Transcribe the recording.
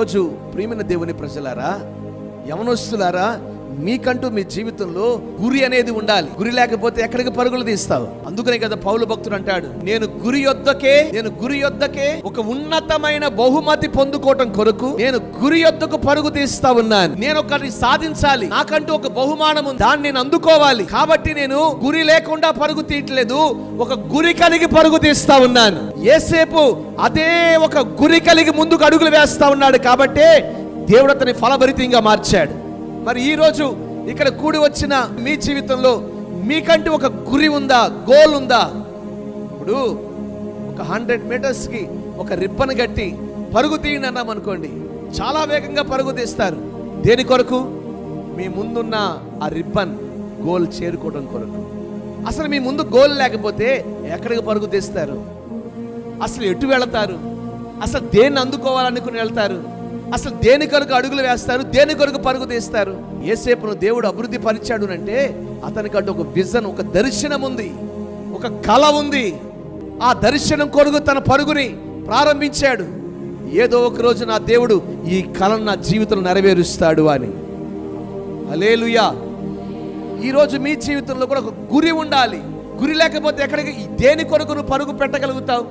ఈరోజు ప్రియమైన దేవుని ప్రజలారా, యవనస్తులారా, మీకంటూ మీ జీవితంలో గురి అనేది ఉండాలి. గురి లేకపోతే ఎక్కడికి పరుగులు తీస్తావు? అందుకనే కదా పౌలు భక్తుడు అంటాడు, నేను గురి యొద్దకే ఒక ఉన్నతమైన బహుమతి పొందుకోవటం కొరకు నేను గురి యొద్దకు పరుగు తీస్తా ఉన్నాను. నేను ఒకటి సాధించాలి, నాకంటూ ఒక బహుమానం ఉంది, దాన్ని నేను అందుకోవాలి. కాబట్టి నేను గురి లేకుండా పరుగు తీయట్లేదు, ఒక గురి కలిగి పరుగు తీస్తా ఉన్నాను. యేసేపు అదే ఒక గురి కలిగి ముందుకు అడుగులు వేస్తా ఉన్నాడు. కాబట్టి దేవుడు అతని ఫలభరితంగా మార్చాడు. మరి ఈరోజు ఇక్కడ కూడి వచ్చిన మీ జీవితంలో మీకంటూ ఒక గురి ఉందా? గోల్ ఉందా? ఇప్పుడు ఒక 100 మీటర్స్కి ఒక రిబ్బన్ కట్టి పరుగు తీయండి అన్నాం అనుకోండి, చాలా వేగంగా పరుగు తీస్తారు. దేని కొరకు? మీ ముందున్న ఆ రిబ్బన్ గోల్ చేరుకోవడం కొరకు. అసలు మీ ముందు గోల్ లేకపోతే ఎక్కడికి పరుగు తీస్తారు? అసలు ఎటు వెళతారు? అసలు దేన్ని అందుకోవాలనుకుని వెళ్తారు? అసలు దేని కొరకు అడుగులు వేస్తారు? దేని కొరకు పరుగు తీస్తారు? యేసేపును దేవుడు అభివృద్ధి పరిచాడు అంటే అతనికంటూ ఒక విజన్, ఒక దర్శనం ఉంది, ఒక కళ ఉంది. ఆ దర్శనం కొరకు తన పరుగుని ప్రారంభించాడు. ఏదో ఒక రోజు నా దేవుడు ఈ కళను నా జీవితంలో నెరవేరుస్తాడు అని. హల్లెలూయా. ఈరోజు మీ జీవితంలో కూడా ఒక గురి ఉండాలి. గురి లేకపోతే ఎక్కడికి, దేని కొరకు నువ్వు పరుగు పెట్టగలుగుతావు?